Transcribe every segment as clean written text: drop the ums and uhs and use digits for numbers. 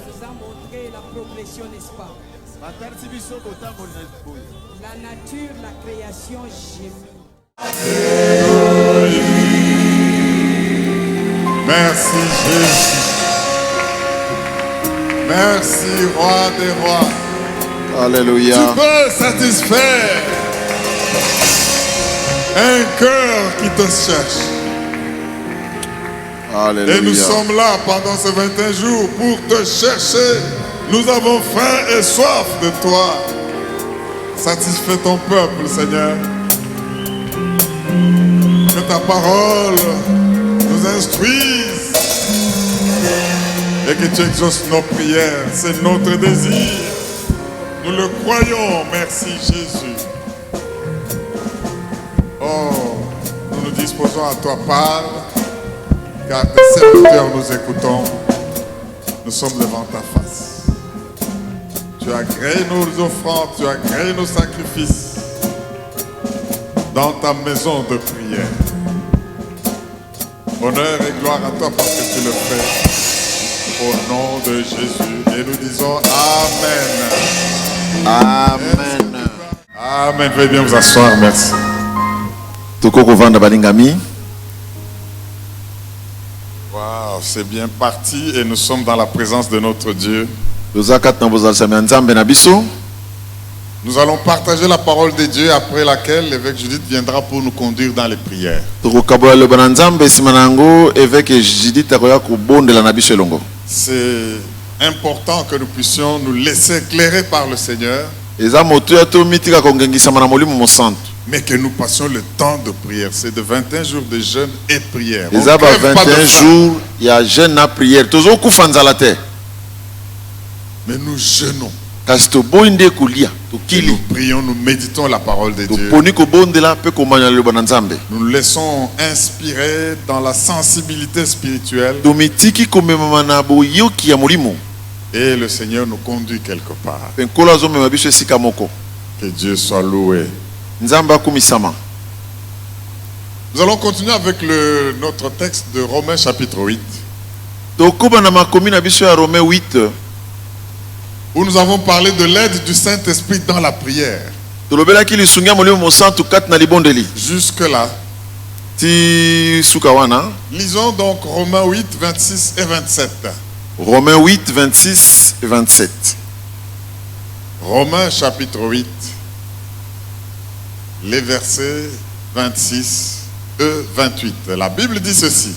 nous a montré la progression, n'est-ce pas? La nature, la création gémit. Merci Jésus. Merci Roi des Rois. Alléluia. Tu peux satisfaire un cœur qui te cherche. Alléluia. Et nous sommes là pendant ces 21 jours pour te chercher. Nous avons faim et soif de toi. Satisfais ton peuple, Seigneur. Que ta parole nous instruise et que tu exauces nos prières. C'est notre désir. Nous le croyons. Merci Jésus. Oh, nous nous disposons à toi, parle, car tes serviteurs nous écoutons. Nous sommes devant ta face. Tu as créé nos offrandes, tu as créé nos sacrifices dans ta maison de prière. Honneur et gloire à toi parce que tu le fais. Au nom de Jésus. Et nous disons Amen. Amen. Amen. Veuillez bien vous asseoir. Merci. Waouh, c'est bien parti et nous sommes dans la présence de notre Dieu. Nous allons partager la parole de Dieu après laquelle l'évêque Judith viendra pour nous conduire dans les prières. C'est important que nous puissions nous laisser éclairer par le Seigneur, mais que nous passions le temps de prière. C'est de 21 jours de jeûne et prière. On crève pas de 21 faim. jours, il y a jeûne à prière. Mais nous jeûnons. Et Nous prions, nous méditons la parole de Dieu. Nous nous laissons inspirer dans la sensibilité spirituelle. Et le Seigneur nous conduit quelque part. Que Dieu soit loué. Nous allons continuer avec notre texte de Romains chapitre 8. Où nous avons parlé de l'aide du Saint-Esprit dans la prière. Jusque-là. Lisons donc Romains 8, 26 et 27. Romains 8, 26 et 27. Romains chapitre 8, les versets 26 et 28. La Bible dit ceci.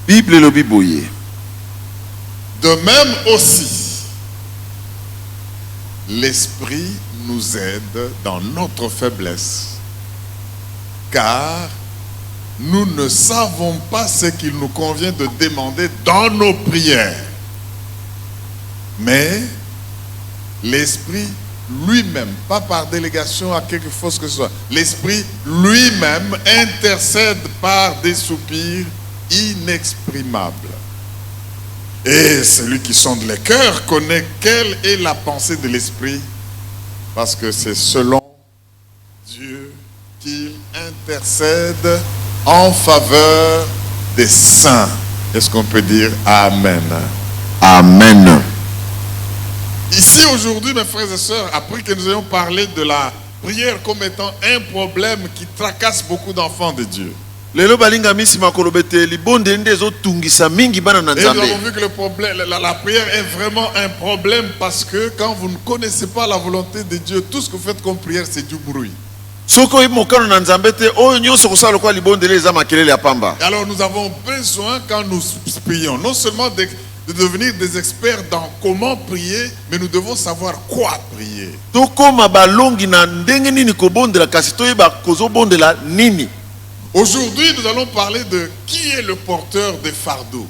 Bible le Biboye. De même aussi, l'Esprit nous aide dans notre faiblesse, car nous ne savons pas ce qu'il nous convient de demander dans nos prières. Mais l'Esprit lui-même, pas par délégation à quelque chose que ce soit, l'Esprit lui-même intercède par des soupirs inexprimables. Et celui qui sonde les cœurs connaît quelle est la pensée de l'Esprit, parce que c'est selon Dieu qu'il intercède en faveur des saints. Est-ce qu'on peut dire Amen? Amen. Ici aujourd'hui, mes frères et sœurs, après que nous ayons parlé de la prière comme étant un problème qui tracasse beaucoup d'enfants de Dieu. Et nous avons vu que le problème, la prière est vraiment un problème parce que quand vous ne connaissez pas la volonté de Dieu, tout ce que vous faites comme prière, c'est du bruit. Alors nous avons besoin, quand nous prions, non seulement de devenir des experts dans comment prier, mais nous devons savoir quoi prier. Aujourd'hui, nous allons parler de qui est le porteur des fardeaux.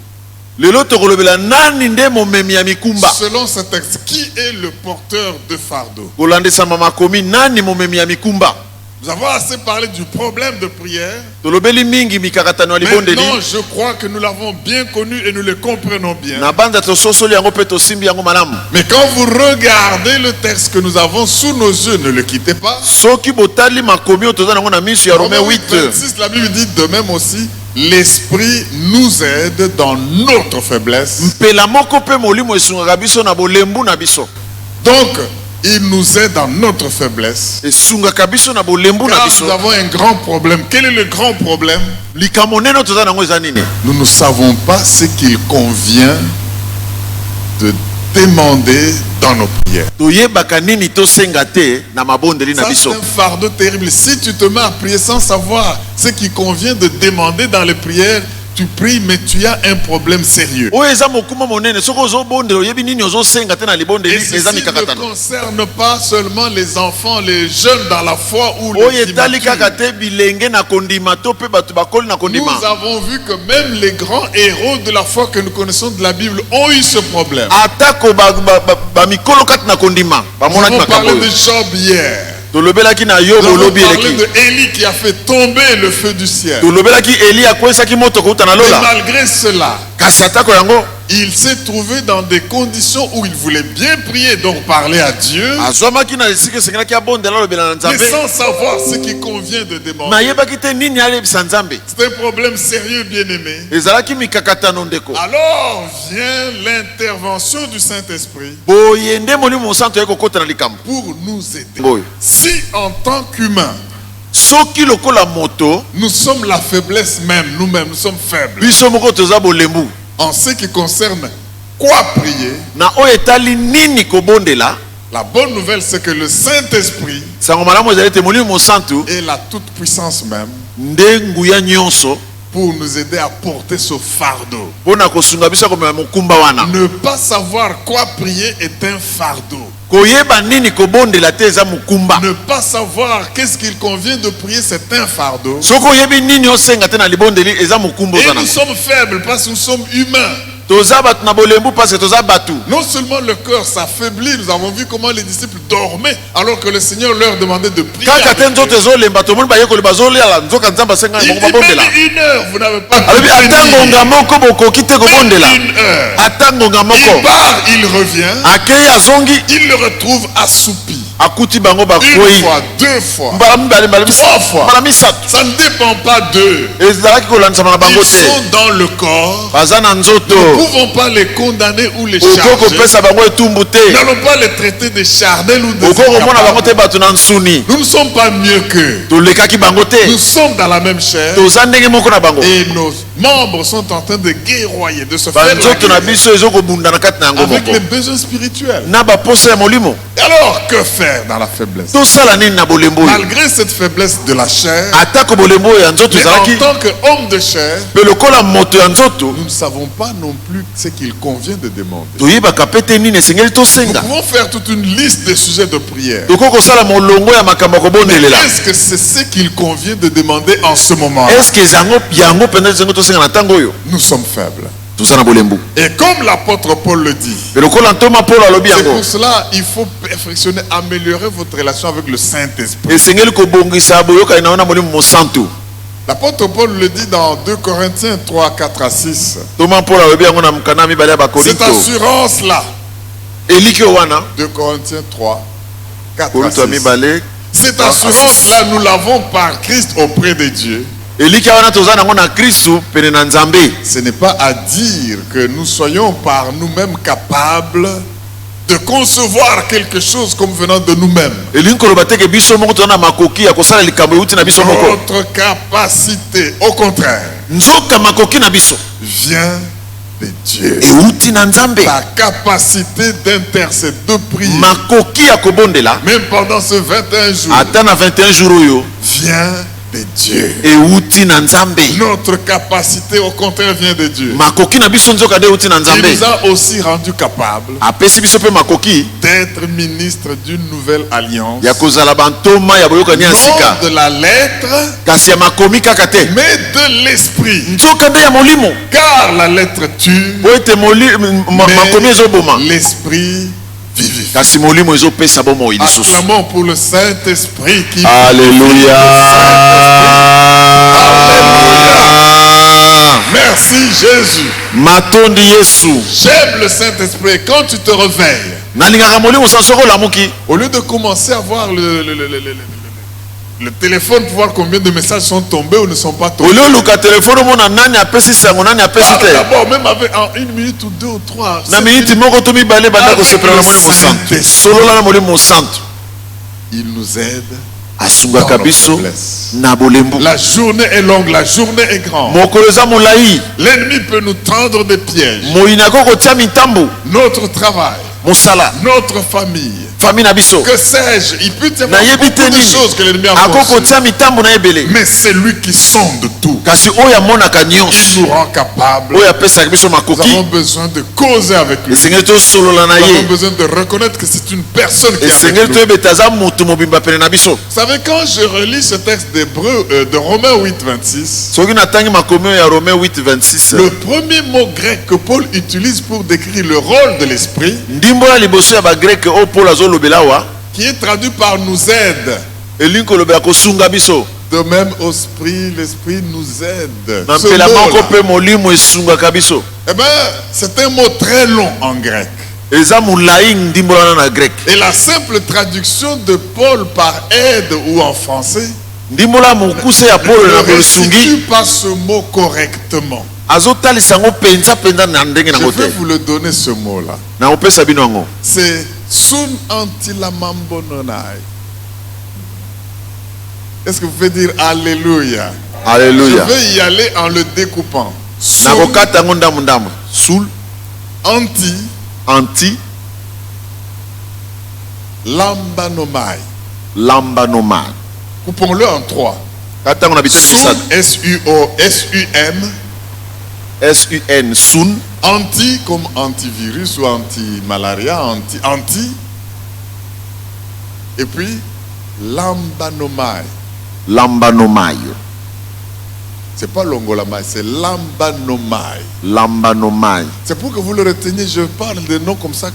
Selon ce texte, qui est le porteur de fardeaux? Nous avons assez parlé du problème de prière. Maintenant, je crois que nous l'avons bien connu et nous le comprenons bien. Mais quand vous regardez le texte que nous avons sous nos yeux, ne le quittez pas. Romains 8, 26, la Bible dit de même aussi, l'Esprit nous aide dans notre faiblesse. mpela moko pe molimo esungaka biso na bolembu na biso. Donc, il nous aide dans notre faiblesse. Esungaka biso na bolembu na Car biso. nous avons un grand problème. Quel est le grand problème? Likambo neno toza nango eza nini? Nous ne savons pas ce qu'il convient de demander dans nos prières. Toyebaka nini tosenga te na mabondeli na Ça, c'est biso. un fardeau terrible. Si tu te mets à prier sans savoir ce qui convient de demander dans les prières, tu pries, mais tu as un problème sérieux. Oyo eza mokuma monene soko ozobondela oyebi nini ozosenga te na Et libondeli ceci eza ne mikakatano. concerne pas seulement les enfants, les jeunes dans la foi ou Oyo les etali kaka immatures. te bilenge na kondima to pe bato bakoli na kondima. Nous avons vu que même les grands héros de la foi que nous connaissons de la Bible ont eu ce problème. Atako bamikolo kati na kondima Nous bamonaki avons makambo parlé de oyo. Job hier. Tolobelaki na yo Nous avons bolobi parlé eleki. de Élie qui a fait tomber le feu du ciel. Tolobelaki Eli akwesaki moto kouta na Mais lola. malgré cela, Kasi atako yango il s'est trouvé dans des conditions où il voulait bien prier, donc parler à Dieu, azwamaki na esika esengelaki abondela alobela na mais Nzambe. sans savoir ce qui convient de demander. Nayebaki te nini alebisa Nzambe. C'est un problème sérieux, bien-aimé. Ezalaki mikakatano ndeko. Alors vient l'intervention du Saint-Esprit Boye nde molimo mosantu ye kokota na likambo. pour nous aider. Boye. Si en tant qu'humains, Soki lokola moto nous sommes la faiblesse même, nous-mêmes, nous sommes faibles. biso moko toza bolembu. En ce qui concerne quoi prier, Na oyo etali nini kobondela. la bonne nouvelle c'est que le Saint-Esprit Sango malamu ezali te molimo mosantu est la toute-puissance même nde nguya nyonso pour nous aider à porter ce fardeau. mpona kosunga biso komema mokumba wana. Ne pas savoir quoi prier est un fardeau. Koyeba nini kobondela te eza mokumba. Ne pas savoir qu'est-ce qu'il convient de prier, c'est un fardeau. Soki oyebi nini osenga te na libondeli eza mokumba Et oza nous nango. sommes faibles parce que nous sommes humains. Toza bato na bolembu parce que toza batu. Non seulement le cœur s'affaiblit, nous avons vu comment les disciples dormaient alors que le Seigneur leur demandait de prier. Kaka avec te nzoto eux. ezolemba tomoni bayekoli bazolela nzoka nzambe asenga Il bango dit babondela. même 1 heure, vous n'avez pas Alobi pu ata tenir. ngonga moko bokoki te kobondela. Même 1 heure. Ata ngonga Il moko part, il revient, akei azongi il le retrouve assoupi. akuti bango Une bakwei fois, 2 fois. mbala mibale mbala 3 fois. mbala misato. Ça ne dépend pas d'eux. Ezalaki kolandisama na bango Ils te. sont dans le corps. Baza na Nous ne nzoto. pouvons pas les condamner ou les Oko charger. kopesa bango etumbu te. Nous n'allons pas les traiter de charnels ou de Oko komona bango incapables. te bato na nsuni. Nous ne sommes pas mieux qu'eux. Tolekaki bango te. Nous sommes dans la même chair Toza ndenge moko na bango. et nos membres sont en train de guerroyer, de se faire la Banzoto na guerre biso ezokobunda na kati na yango avec moko. les besoins spirituels. Na baposa ya molimo. Et alors, que faire dans la faiblesse? Tosala nini na bolembo oyo? Malgré cette faiblesse de la chair, Atako bolembo oyo ya nzoto mais ezalaki. en tant qu'homme de chair, Pe lokola moto ya nzoto. nous ne savons pas non plus ce qu'il convient de demander. Toyebaka pe te nini esengeli Nous tosenga. pouvons faire toute une liste de sujets de prière. Toko kosala molongo ya makambo ya Mais kobondelela. est-ce que c'est ce qu'il convient de demander en ce moment? Est-ce que yango penza zengo tosenga na ntango oyo? Nous sommes faibles. Toza na bolembu. Et comme l'apôtre Paul le dit, Pe lokola ntoma Paul alobi c'est yango. pour cela il faut perfectionner, améliorer votre relation avec le Saint-Esprit. Esengeli kobongisa boyokani na wana molimo mosantu. L'apôtre Paul le dit dans 2 Corinthiens 3, 4 à 6. Toma Paul alobi yango na mkana mibale ya Cette bakorinto. assurance-là, Eliki oyo wana. 2 Corinthiens 3, 4 à Korinto ya 6. mibale. Cette assurance-là, nous l'avons par Christ auprès de Dieu. Eliki wana toza nango na Kristu pene na Nzambe. Ce n'est pas à dire que nous soyons par nous-mêmes capables de concevoir quelque chose comme venant de nous-mêmes. Elingi koloba te ke biso moko toza na makoki ya kosala likambo euti na biso moko. Notre capacité, au contraire, Nzoka makoki na biso vient de Dieu. euti na Nzambe. Ta capacité d'intercéder, de prier, Makoki ya kobondela même pendant ce 21 jours, ata na 21 jours oyo vient de Dieu. euti na Nzambe. Notre capacité, au contraire, vient de Dieu. Makoki na biso nzoka nde euti na Il Nzambe. nous a aussi rendu capables Apesi biso pe makoki d'être ministres d'une nouvelle alliance. ya kozala bantoma ya boyokani ya sika. Non de la lettre, Kasi ya makomi kaka te. mais de l'esprit. Nzoka nde ya molimo. Car la lettre tue, Po ete makomi ezoboma. mais l'esprit vivifie. Kasi molimo ezopesa bomoi lisusu. Acclamons pour le Saint-Esprit qui Alléluia. Merci Jésus. Matondi Yesu. J'aime le Saint-Esprit. Quand tu te réveilles, Nalingaka molimo sansoko lamuki. au lieu de commencer à voir le téléphone pour voir combien de messages sont tombés ou ne sont pas tombés. Ololuka téléphone mona nani apesi sango nani apesi Ah, te. d'abord, même avec en 1 minute ou 2 ou 3. Na minute moko to mibale banda ko sepela na molimo santo. Solola na molimo santo. Il nous aide. Asungaka biso na bolembu. La journée est longue, la journée est grande. Mokolo eza molai. L'ennemi peut nous tendre des pièges. Moyina ko kotia mitambo. Notre travail, Mosala. notre famille, Famille na biso. que sais-je, il peut y avoir Na yebi beaucoup de te choses que l'ennemi a Ako pensées. kotia mitambo na ebele. Mais c'est lui qui sonde tout. Kasi oyo amonaka Il nyonso. nous rend capables. Oyo apesaka biso Nous avons makoki. besoin de causer avec lui. Esengeli tosolola na Nous avons ye. besoin de reconnaître que c'est une personne qui est avec Esengeli nous. toyebeta aza moto mobimba pene na biso. Vous savez, quand je relis ce texte d'Hébreu, de Romains 8, 26, Soki natangi makomi oyo ya Romain 8:26. le premier mot grec que Paul utilise pour décrire le rôle de l'esprit, Ndimbola liboso ya bagreke oyo Paul azolobela awa. qui est traduit par nous aide. Elingi kolobela kosunga biso. De même, l'esprit nous aide. Na Ce mpela moko mot-là, mpe molimo esungaka biso. eh bien, c'est un mot très long en grec. Eza molai ndimbola wana na grec. Et la simple traduction de Paul par aide ou en français Ndimbola mokuse ya Paul ne na restitue kosungi pas ce mot correctement. azotalisa yango penza penza na ndenge Je nango vais te. vous le donner ce mot-là. Na kopesa bino yango. C'est sun antilamambononai. Est-ce que vous pouvez dire Alléluia? Alléluia. Je vais y aller en le découpant. Na Sun kokata yango ndambu ndambu. Sul anti anti lambanomai. lambanoma. Coupons-le en 3. Kata yango na biteni Sun, misato. S-U-O-S-U-M. S-U-N sun Anti comme antivirus ou anti-malaria. Anti. Et puis lambanomai. lambanomai. C'est pas longolamai, c'est lambanomai. Lambanomai. C'est pour que vous le reteniez, je parle de noms comme ça.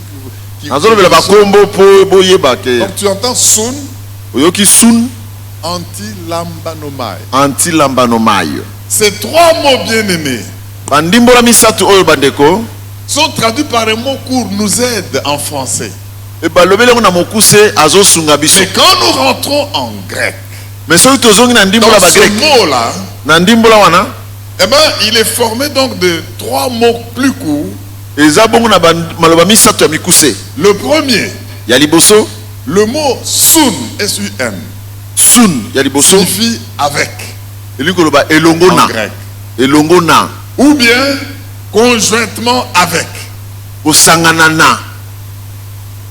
Azolobela bakombo po boyeba ke. Donc tu entends sun, Oyoki sun anti-lambanomai. anti lambanomai. Ces 3 mots bien-aimés Bandimbola misato oyo bandeko. sont traduits par un mot court, nous aide en français. E balobeli yango na mokuse azosunga biso. Mais quand nous rentrons en grec, Mais soki tozongi na dans ndimbola ce bagrek. mot-là, Na ndimbola wana eh ben, il est formé donc de 3 mots plus courts. eza bongo na maloba misato ya mikuse. Le premier, Ya liboso le mot sun, S-U-N, sun ya liboso signifie avec elingi koloba elongo en na. grec. Elongo na Ou bien conjointement avec. kosangana na.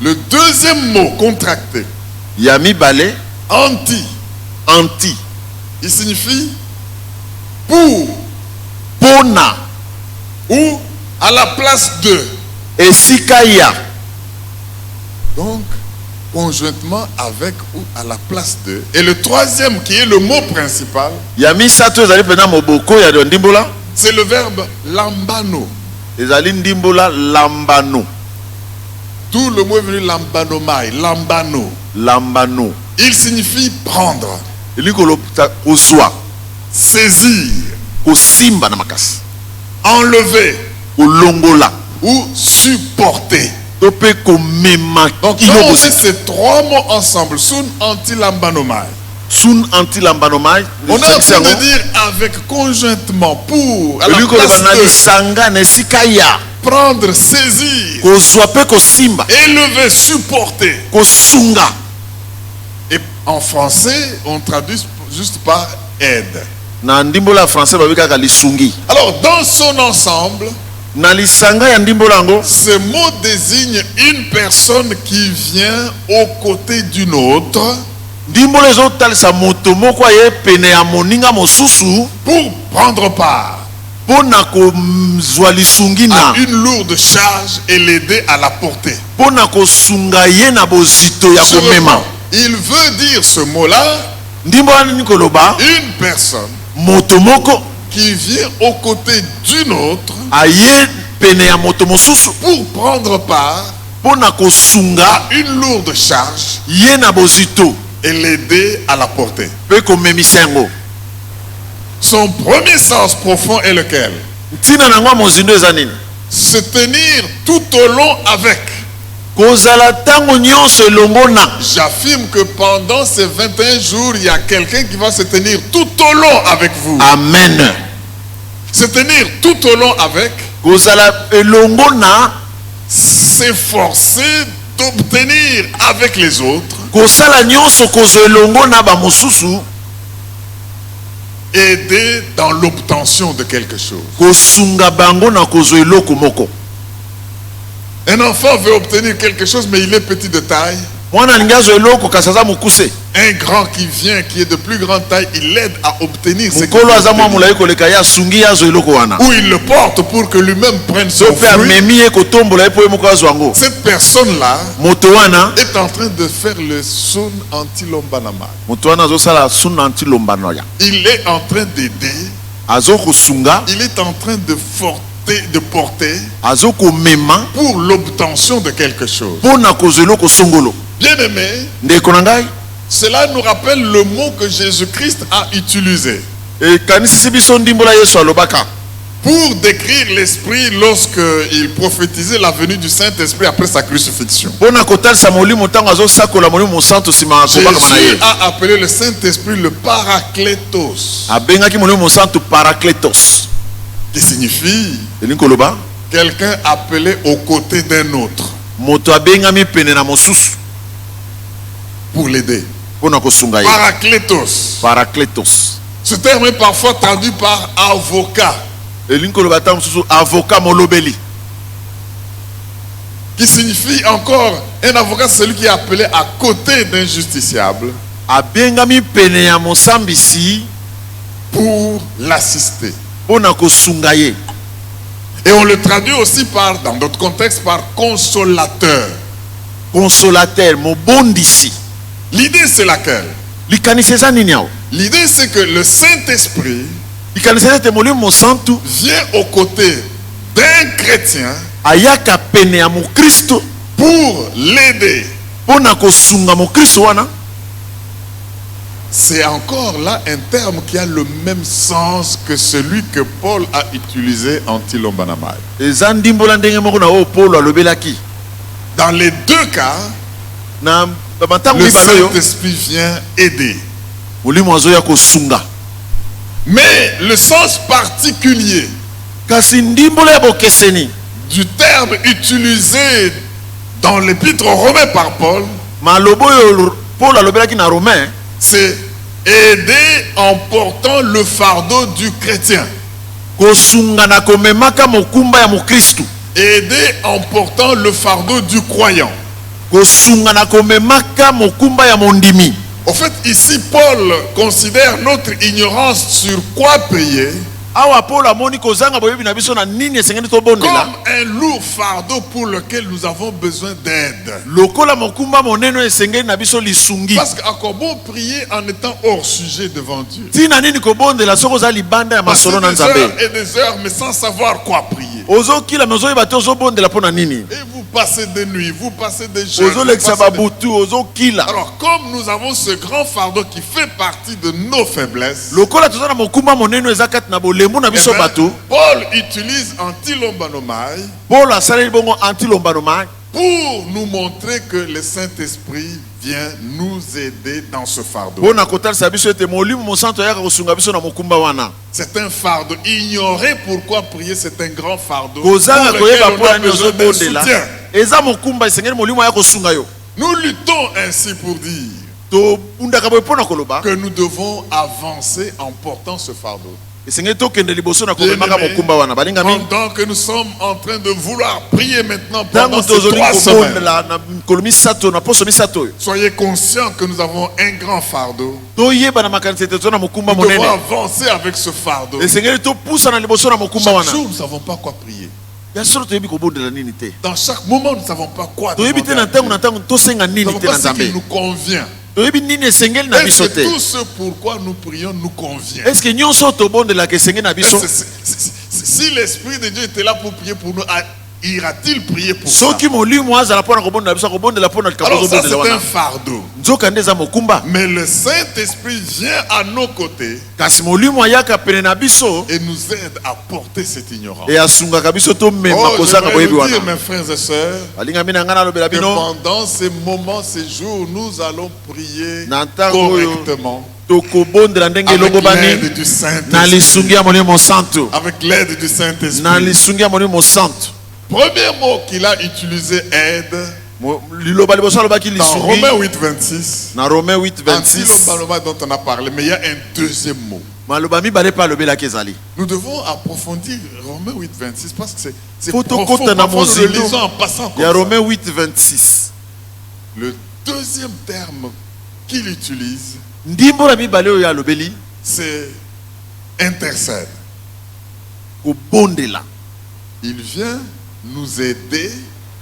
Le deuxième mot contracté, Ya mibale anti, anti il signifie pour pona ou à la place de. esika ya. Donc, conjointement avec ou à la place de. Et le troisième, qui est le mot principal, Ya misato ezali pena moboko ya ndimbola. c'est le verbe lambano. Ezali ndimbola lambano. Tout le mot est venu lambanomai, lambano. Lambano. Il signifie prendre, Elingi koloba kozwa. saisir, Kosimba na makasi. enlever Kolongola. ou supporter. To pe komema. Donc, quand on met ces 3 mots ensemble, sun anti lambanomai, Sun anti lambanomai. on est en train de dire avec conjointement pour à la Elingi koloba na place de lisanga na esika ya. prendre, saisir, Kozwa pe kosimba. élever, supporter. Kosunga. Et en français, on traduit juste par aide. Na ndimbola ya français babi kaka lisungi. Alors, dans son ensemble, Na lisanga ya ndimbola yango. ce mot désigne une personne qui vient aux côtés d'une autre Ndimbola ezotalisa moto moko aye pene ya moninga mosusu pour prendre part mpona kozwa lisungi à na une lourde charge et l'aider à la porter. mpona kosunga ye na bozito ya Sur le komema. plan, il veut dire ce mot-là, Ndimbola nini koloba une personne moto moko qui vient aux côtés d'une autre aye pene ya moto mosusu pour prendre part mpona kosunga à une lourde charge ye na bozito et l'aider à la porter. mpe komemisa yango. Son premier sens profond est lequel? Ntina nango ya mozindo eza nini? Se tenir tout au long avec. kozala tango nyonso elongo na. J'affirme que pendant ces 21 jours, il y a quelqu'un qui va se tenir tout au long avec vous. Amen. Se tenir tout au long avec, Kozala elongo na, s'efforcer d'obtenir avec les autres, kosala nyonso kozo elongo na ba mosusu, aider dans l'obtention de quelque chose. kosunga bango na kozo eloko moko. Un enfant veut obtenir quelque chose, mais il est petit de taille. Mwana lingazo eloko kasaza mukuse. Un grand qui vient, qui est de plus grande taille, il l'aide à obtenir ce qu'il Mukolo veut aza mwa obtenir. mulayi koleka ya sungi yazo eloko wana. Ou il le porte pour que lui-même prenne son Sope fruit. amemi ye kotombola ye po ye moko azwa yango. Cette personne-là Moto wana, est en train de faire le sun anti-lombanama. moto wana azosala suna anti lombano ya. Il est en train d'aider, Azo kosunga, il est en train de porter azo komema pour l'obtention de quelque chose. pona kozo eloko songolo. Bien-aimé, Ndeko na ngai, cela nous rappelle le mot que Jésus-Christ a utilisé ekanisisi biso ndimbola Yesu alobaka. pour décrire l'Esprit lorsqu'il prophétisait la venue du Saint-Esprit après sa crucifixion. Pona kotalisa molimo ntango azosakola molimo mosantu nsima ya kobakama na ye. Jésus a appelé le Saint-Esprit le Paraclétos, Abengaki molimo mosantu Parakletos. qui signifie Elingi koloba, quelqu'un appelé aux côtés d'un autre moto abengami pene na mosusu pour l'aider. pona kosunga ye. Paraclétos. Parakletos. Ce terme est parfois traduit par avocat, Elingi koloba ta mosusu avocat molobeli. qui signifie encore un avocat, c'est celui qui est appelé à côté d'un justiciable Abengami pene ya mosambisi pour l'assister. pona kosunga ye. Et on le traduit aussi par, dans d'autres contextes, par consolateur. Consolateur, mobondisi. L'idée c'est laquelle? Likanisa eza nini awo? L'idée c'est que le Saint-Esprit Likanisa eza te molimo mosantu vient aux côtés d'un chrétien ayaka pene ya mokristo pour l'aider. pona kosunga mokristo wana. C'est encore là un terme qui a le même sens que celui que Paul a utilisé anti-lombanamai. Eza ndimbola ndenge moko na oyo Paulo alobelaki. Dans les deux cas, Na matango le mibale oyo Saint-Esprit vient aider. molimo azoya kosunga. Mais le sens particulier Kasi ndimbola ya bokeseni du terme utilisé dans l'épître aux Romains par Paul, malobo oyo Paulo alobelaki na Romain, c'est aider en portant le fardeau du chrétien. kosunga na komemaka mokumba ya mokristo. Aider en portant le fardeau du croyant. Kosunga na komemaka mokumba ya mondimi. Au fait, ici, Paul considère notre ignorance sur quoi payer Awa Paulo amoni kozanga boyebi na biso na nini esengeli tobondela. comme un lourd fardeau pour lequel nous avons besoin d'aide. Lokola mokumba moneno esengeli na biso lisungi. Parce qu'à quoi bon prier en étant hors sujet devant Dieu? Tina nini kobondela soko za libanda ya Passer masolo na des Nzambe. heures et des heures, mais sans savoir quoi prier. Ozo kila mezo yeba te ozo bondela pona nini. Et vous passez des nuits, vous passez des jours. Ozo lekisa babutu ozo kila. Alors, comme nous avons ce grand fardeau qui fait partie de nos faiblesses, Lokola toza na mokumba moneno ezakati na bolembu na eh biso ben, bato. Paul utilise anti-lombanomai Paulo asaleli bongo anti lombano pour nous montrer que le Saint-Esprit vient nous aider dans ce fardeau. pona kotalisa biso ete molimo mosantu ayaka kosunga biso na mokumba wana. C'est un fardeau. Ignorer pourquoi prier, c'est un grand fardeau. Kozanga pour koyeba lequel on a pona nini besoin d'un ozobondela. soutien. Eza mokumba esengeli molimo aya kosunga yo. Nous luttons ainsi pour dire Tobundaka boye pona koloba. que nous devons avancer en portant ce fardeau. Esengeli tokende liboso na komemaka mokumba wana. Balingami. Pendant que nous sommes en train de vouloir prier maintenant pendant Tango ces tozoli 3 semaines, kobondela na mikolo misato na poso misato oyo. soyez conscients que nous avons un grand fardeau. Toyeba na makanisi ete toza na mokumba Nous devons monene. avancer avec ce fardeau. Esengeli topusa na liboso na mokumba Chaque wana. jour, nous ne savons pas quoi prier. Ya solo toyebi kobondela nini te. Dans chaque moment, nous ne savons pas quoi Toyebi te demander à na ntango Dieu. na ntango tosenga Nous ne nini savons te pas na ce qui Nzambe. nous convient. Toyebi nini esengeli na Est-ce biso que te. tout ce pourquoi nous prions nous convient? Est-ce que nyonso tobondelaka esengeli na biso? Si l'Esprit de Dieu était là pour prier pour nous, ira-t-il prier pour ça? soki molimo azala pona kobondela biso kobondela pona Alors ça, c'est un wana fardeau. nzoka nde eza mokumba Mais le Saint-Esprit vient à nos côtés kasi molimo ayaka pene na biso et nous aide à porter cette ignorance. e asungaka biso tomema Oh, kozanga j'aimerais boyebi vous wana dire, mes frères et sœurs, balingami na ngai nalobela que bino pendant ces moments, ces jours, nous allons prier na ntango oyo correctement tokobondela ndenge avec elongobani l'aide du na Saint-Esprit. lisungi ya molimo santo Avec l'aide du na Saint-Esprit. lisungi ya molimo santo Premier mot qu'il a utilisé, aide, liloba liboso alobaki dans lisungi Romains 8, 26. na Romain 8 26 Antilobaloma dont on a parlé, mais il y a un deuxième mot. maloba mibale mpe alobelaki ezali Nous devons approfondir Romains 8, 26 parce que c'est Faut profond. tokota na Parfois, nous le mozindo lisons en passant comme ya ça. Romain 8 26 Le deuxième terme qu'il utilise, ndimbo na mibale oyo alobeli c'est intercède. kobondela Il vient nous aider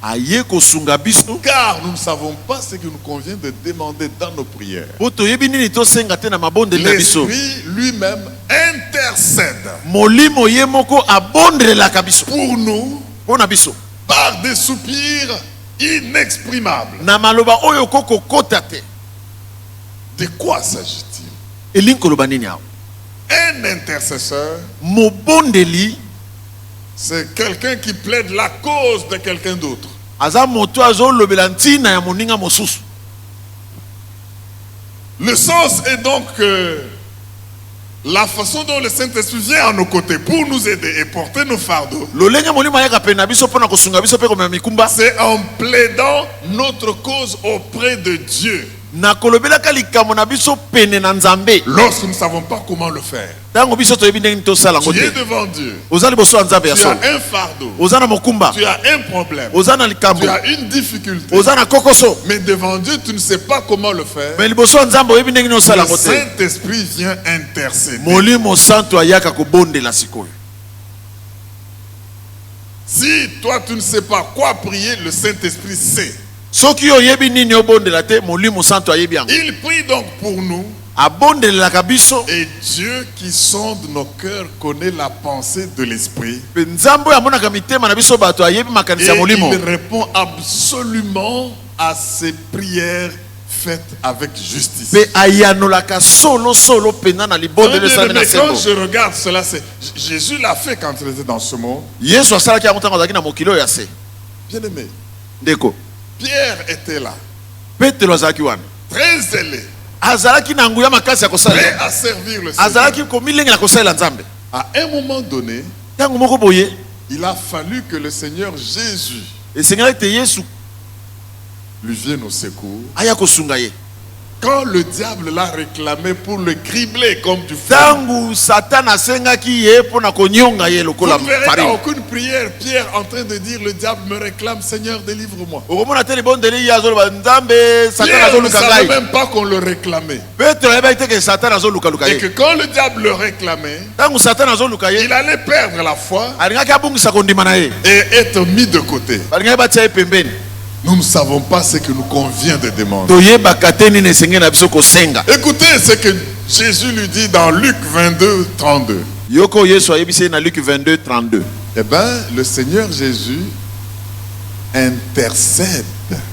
aye kosunga biso car nous ne savons pas ce qu'il nous convient de demander dans nos prières. po toyebi nini tosenga te na mabondeli na biso L'Esprit lui-même intercède molimo ye moko abondelelaka biso pour nous mpo na biso par des soupirs inexprimables. na maloba oyo kokokota te De quoi s'agit-il? elingi koloba nini awa Un intercesseur, mobondeli c'est quelqu'un qui plaide la cause de quelqu'un d'autre. aza moto azolobela ntina ya moninga mosusu Le sens est donc que la façon dont le Saint-Esprit vient à nos côtés pour nous aider et porter nos fardeaux, lolenge molimo ayaka pene na biso mpo na kosunga biso mpe komema mikumba c'est en plaidant notre cause auprès de Dieu. na kolobelaka likambo na biso pene na nzambe Lorsque nous ne savons pas comment le faire, ntango biso toyebi ndenge nini tosala yango tu es te devant Dieu, oza liboso ya nzambe ya tu solo as un fardeau, oza na mokumba tu as un problème, oza na likambo tu as une difficulté, oza na kokoso mais devant Dieu, tu ne sais pas comment le faire. me liboso ya nzambe oyebi ndenge nini osala Le yango te Saint-Esprit vient intercéder. molimo santo ayaka kobondela sikoyo Si toi, tu ne sais pas quoi prier, le Saint-Esprit sait. soki oyebi nini obondela te molimo santo ayebi yango Il prie donc pour nous. abondelelaka biso Et Dieu qui sonde nos cœurs connaît la pensée de l'Esprit. mpe nzambe oyo amonaka mitema na biso bato ayebi Et makanisi ya molimo il répond absolument à ces prières faites avec justice. mpe ayanolaka solo mpenza na libondelo esali na Mais quand sembo je regarde cela, Jésus l'a fait quand il était dans ce monde. yesu asalaki yango ntango azalaki na mokili oyo ya se Bien aimé, ndeko Pierre était là, petelo azalaki wana très zélé, azalaki na nguya makasi ya prêt kosalela à servir le Seigneur. azalaki komilengela kosalela nzambe À un moment donné, ntango moko boye il a fallu que le Seigneur Jésus esengelaki te yesu lui vienne au secours. aya kosunga ye Quand le diable l'a réclamé pour le cribler comme du feu, ntango satana asengaki ye mpo na konyonga ye vous lokola ne verrez dans farine aucune prière Pierre en train de dire le diable me réclame, Seigneur délivre-moi. okomona te libondeli ye azoloba nzambe satana Pierre ne azoluka savait ngai même pas qu'on le réclamait. petelo ayebaki te ke satana azolukaluka Et ye que quand le diable le réclamait, ntango satana azoluka ye il allait perdre la foi alingaki abungisa kondima na ye et être mis de côté. balingaki batia ye pembeni Nous ne savons pas ce que nous convient de demander. toyebaka te nini esengeli na biso kosenga Écoutez ce que Jésus lui dit dans Luc 22, 32. yoko yesu ayebisi ye na Luc 22 32 Eh bien, le Seigneur Jésus intercède.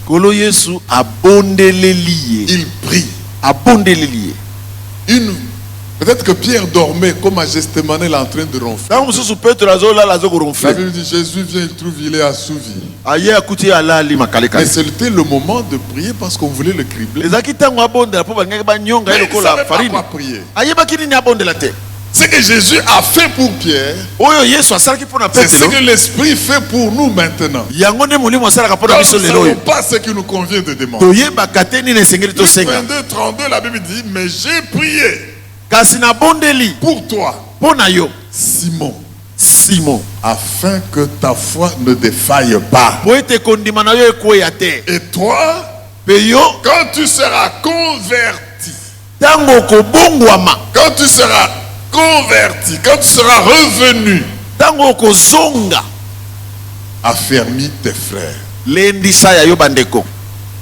kolo yesu abondeleli ye Il prie. abondeleli ye Peut-être que Pierre dormait comme à Gethsémane, il est en train de ronfler. ntango mosusu petelo azolala La azokoromfle Bible dit Jésus vient, il trouve, il est assouvi. aye akuti ye alali Mais makalekale c'était le moment de prier parce qu'on voulait le cribler. ezalaki ntango abondela mpo balingaki banyonga ye Mais il ne lokola savait pas farine quoi prier. ayebaki nini abondela te Ce que Jésus a fait pour Pierre, oyo yesu asalaki mpo na c'est ce petelo que l'Esprit fait pour nous maintenant. yango nde molimo asalaka mpo na Nous biso ne lelo savons oyo pas ce qui nous convient de demander. toyebaka te nini esengeli Luc tosenga 22, 32, la Bible dit, mais j'ai prié kasi nabondeli pour toi, mpo na yo Simon, simon afin que ta foi ne défaille pas. po ete kondima na yo ekweya te Et toi, mpe yo quand tu seras converti, ntango okobongwama quand tu seras converti, quand tu seras revenu, ntango okozonga affermis tes frères. lendisa ya yo bandeko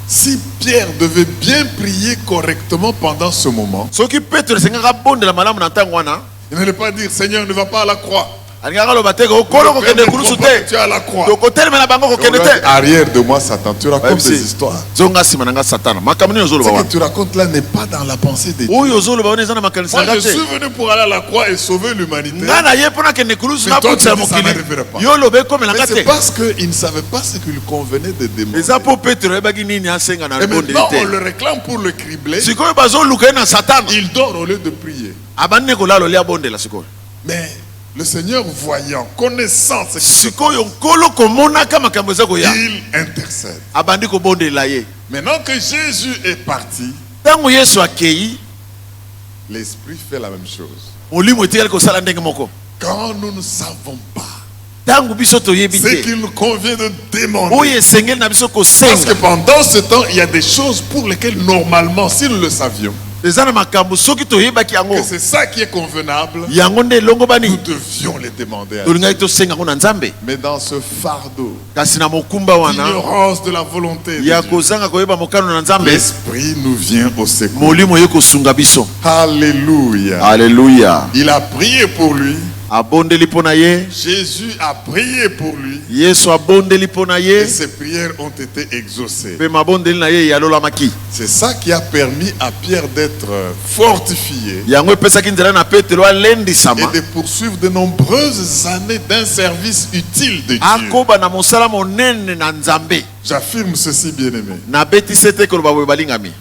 Si Pierre devait bien prier correctement pendant ce moment, soki petelo esengaka bondela malamu na ntango wana il n'allait pas dire Seigneur ne va pas à la croix. alingaka loba te ko Le kolo ko Père kende me kulusu comprend que te tu es à la croix. to ko telema na bango ko Et on kende lui a dit, te arrière de moi, Satan, tu racontes des histoires. zonga sima nanga satana makambo nini Ce ozoloba que wana tu racontes là n'est pas dans la pensée de Dieu. oyo ozoloba wana eza na makanisi Moi, nanga je suis te venu pour aller à la croix et sauver l'humanité. nga na ye mpona kende kulusu Mais na toi, kutisa tu dis, ça mokili n'arrivera pas. yo lobe Mais ekomelanga c'est te parce qu'il ne savait pas ce qu'il convenait de demander. eza mpo petro ayebaki nini asenga na Et libondeli maintenant, on te le réclame pour le cribler. sikoyo bazoluka ye na satana Il dort au lieu de prier. abandi ne kolala olia abondela sikoyo Mais le Seigneur, voyant, connaissant ce qui se sikoyo nkolo komonaka makambo eza koya il intercède. abandi kobondela ye Maintenant que Jésus est parti, ntango yesu akei l'Esprit fait la même chose. molimo etikali kosala ndenge moko Quand nous ne savons pas ntango biso toyebi ce te qu'il nous convient de demander, oyo esengeli na biso parce que kosenga pendant ce temps, il y a des choses pour lesquelles, normalement, si nous le savions, eza na makambo soki toyebaki yango que c'est ça qui est convenable, yango nde elongo nous bani devions les demander à Dieu. tolingaki tosenga yango na nzambe Mais dans ce fardeau, kasi na mokumba wana l'ignorance de la volonté de ya Dieu, kozanga koyeba mokano na nzambe l'Esprit nous vient au secours. molimo ye kosunga biso Alléluia. alleluya Il a prié pour lui. abondeli mpo na ye Jésus a prié pour lui. yesu abondeli mpo na Et ye ses prières ont été exaucées. mpe mabondeli na ye yalolamaki C'est ça qui a permis à Pierre d'être fortifié yango epesaki nzela na petelo et alendisama de poursuivre de nombreuses années d'un service utile de Dieu. akoba na mosala monene na nzambe J'affirme ceci, bien-aimé. nabetisi ete koloba boye balingami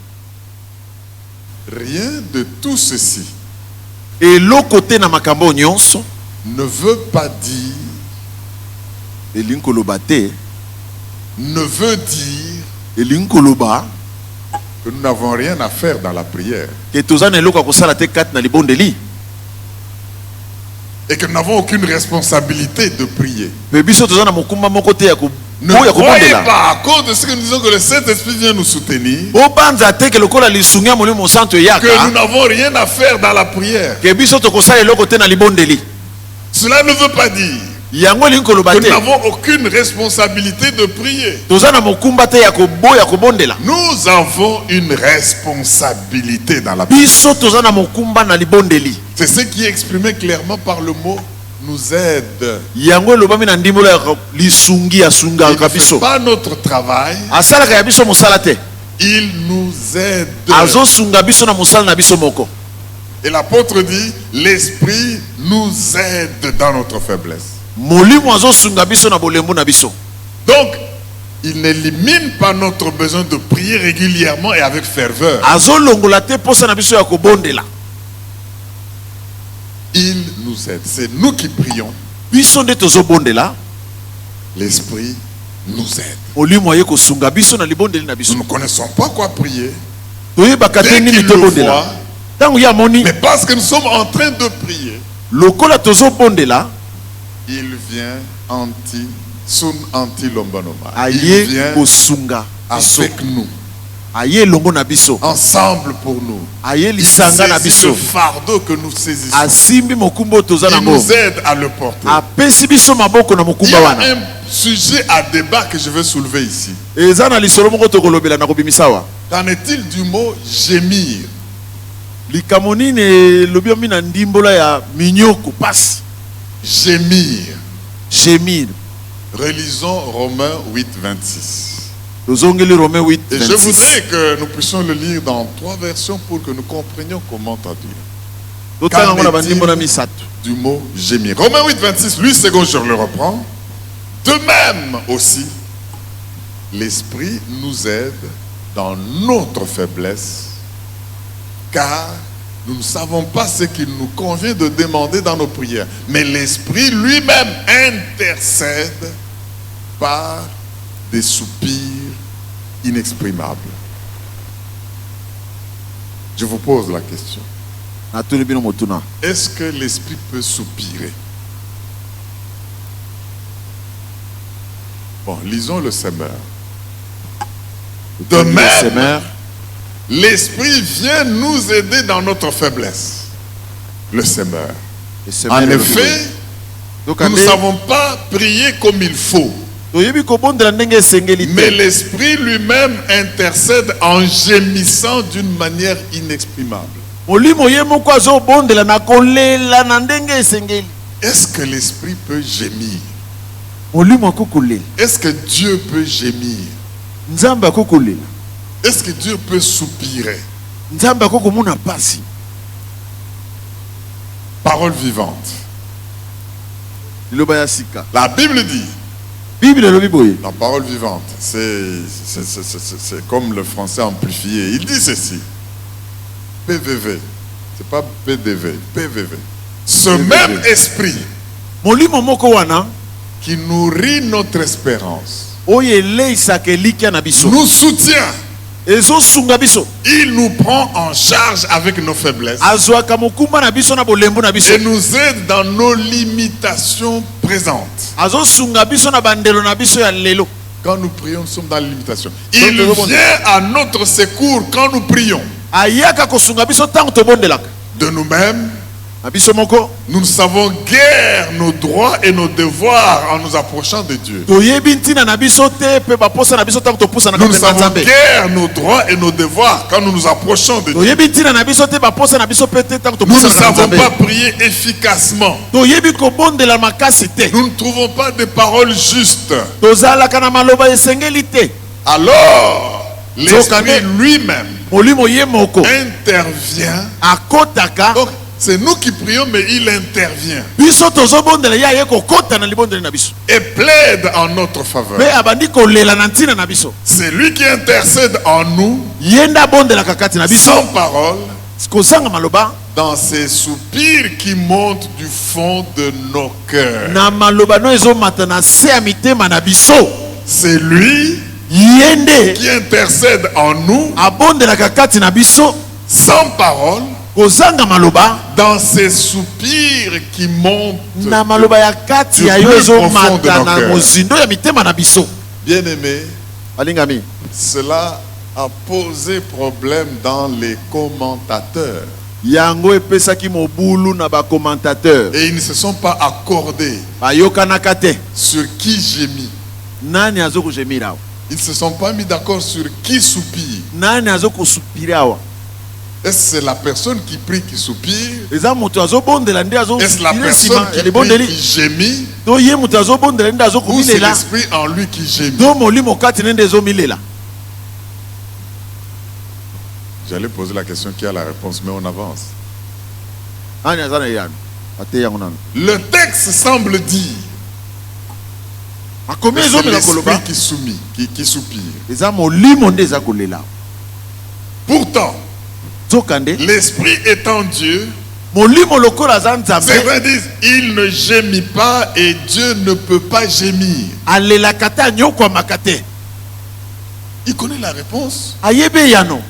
Rien de tout ceci eloko te na makambo nyonso ne veut pas dire, elingi koloba te ne veut dire elingi koloba que nous n'avons rien à faire dans la prière ke toza na eloko ya kosala te kati na libondeli et que nous n'avons aucune responsabilité de prier. mpe biso toza na mokumba moko te ya Ne ya croyez kobondela pas, à cause de ce que nous disons que le Saint-Esprit vient nous soutenir, bobanza te ke lokola lisungi ya molimo santo que nous eyaka n'avons rien à faire dans la prière. ke biso tokosala eloko te na libondeli Cela ne veut pas dire yango elingi koloba que te nous n'avons aucune responsabilité de prier. toza na mokumba te ya kobondela Nous avons une responsabilité dans la prière. biso toza na mokumba na libondeli C'est ce qui est exprimé clairement par le mot nous aide. yango elobami na ndimolo ya lisungi Il asungaka ne fait biso pas notre travail, asalaka ya biso mosala te il nous aide. azosunga biso na mosala na biso moko Et l'apôtre dit, l'Esprit nous aide dans notre faiblesse. molimo azosunga biso na bolembo na biso Donc, il n'élimine pas notre besoin de prier régulièrement et avec ferveur. azolongola te posa na biso ya kobondela Il nous aide. C'est nous qui prions. biso nde tozobondela L'Esprit nous aide. molimo aye kosunga biso na libondeli na Nous biso ne connaissons pas quoi prier. toyebaka te Dès nini qu'il le tobondela voit, ntango ye amoni mais parce que nous sommes en train de prier, lokola tozobondela il vient sun anti lombanoma. Il aye vient kosunga biso avec nous, aye elongo na biso ensemble pour nous. aye Il lisanga na saisit le biso fardeau que nous saisissons. asimbi mokumba oyo toza Il nango nous aide à le porter. apesi biso maboko na Il y mokumba a wana un sujet à débat que je vais soulever ici. eza na lisolo moko tokolobela na kobimisa awa Qu'en est-il du mot gémir? likambo nini elobi omi na ndimbola ya minyoko pasi Gémir. gemir Relisons Romains 8, 26. tozongeli romain 8 Et je 26 voudrais que nous puissions le lire dans 3 versions pour que nous comprenions comment traduire. totanga yango na bandimbola misato Du mot gémir. Romains 8, 26, lui second, je le reprends. De même aussi, l'Esprit nous aide dans notre faiblesse, car nous ne savons pas ce qu'il nous convient de demander dans nos prières. Mais l'Esprit lui-même intercède par des soupirs inexprimables. Je vous pose la question. natuli bino motuna Est-ce que l'Esprit peut soupirer? Bon, lisons le semeur. De même, semer l'Esprit vient nous aider dans notre faiblesse. Le semeur. En esemeri effet, nous ne tokande savons pas prier comme il faut. toyebi kobondela ndenge esengeli Mais te l'Esprit lui-même intercède en gémissant d'une manière inexprimable. molimo ye moko azobondela na kolela na ndenge esengeli Est-ce que l'esprit peut gémir? molimo akokolela Est-ce que Dieu peut gémir? nzambe akokolela Est-ce que Dieu peut soupirer? nzambe akokomona pasi. Parole vivante. Liloba ya sika. La Bible dit, Bible elobi boye. la parole vivante, c'est comme le français amplifié. Il dit ceci. PVV. C'est pas PDV. PVV. Ce même esprit Molimo moko wana qui nourrit notre espérance oyo eleisaka elikia na biso nous soutient. ezosunga biso Il nous prend en charge avec nos faiblesses azwaka mokumba na biso na bolembo na biso et nous aide dans nos limitations présentes. azosunga biso na bandelo na biso ya lelo. Quand nous prions, nous sommes dans la limitation. Il vient à notre secours quand nous prions. ayaka kosunga biso ntango tobondelaka De nous-mêmes, na biso moko nous ne savons guère nos droits et nos devoirs en nous approchant de Dieu. toyebi ntina na biso te pe baposa na biso ntango topusanaka Nous ne pembe na savons nzambe guère nos droits et nos devoirs quand nous nous approchons de Dieu. toyebi ntina na biso te baposa na biso pe te ntango Nous ne topusanaka na savons nzambe pas prier efficacement. toyebi kobondela makasi te Nous ne trouvons pas de paroles justes. tozalaka na maloba esengeli te. Alors, l'Esprit lui-même molimo ye moko intervient. akotaka Donc, c'est nous qui prions, mais il intervient biso tozobondela ye aye kokota na libondeli na biso et plaide en notre faveur. mpe abandi kolela na ntina na biso C'est lui qui intercède en nous, ye nde abondelaka kati na biso sans parole, kozanga maloba dans ces soupirs qui montent du fond de nos cœurs. na maloba no ezomata na se ya mitema na biso. C'est lui ye nde qui intercède en nous, abondelaka kati na biso sans parole, kozanga maloba dans ces soupirs qui montent. na maloba ya kati du ya yo plus profond ezomata de nos na cœurs. mozindo ya mitema na biso. Bien-aimés, balingami cela a posé problème dans les commentateurs. yango epesaki mobulu na bakomentateur Et ils ne se sont pas accordés bayokanaka te sur qui gémit. nani azokojemira awa Ils ne se sont pas mis d'accord sur qui soupire. nani azokosupira awa. Est-ce que c'est la personne qui prie qui soupire? eza moto azobondela nde Est-ce la azosupira personne nsima qui ya prie libondeli qui gémit? to ye moto azobondela nde Ou c'est azokomilela l'esprit en lui qui gémit? to molimo kati nde ezomilela. J'allais poser la question qui a la réponse, mais on avance. ani aza na yano ate yango nano Le texte semble dire akomi que c'est ezomela koloba l'esprit qui soupire. eza molimo nde eza kolela. Pourtant, zokande l'esprit étant Dieu, molimo lokola aza nzambe certains disent il ne gémit pas et Dieu ne peut pas gémir. alelaka te anyokwamaka te. Il connaît la réponse, ayebi yano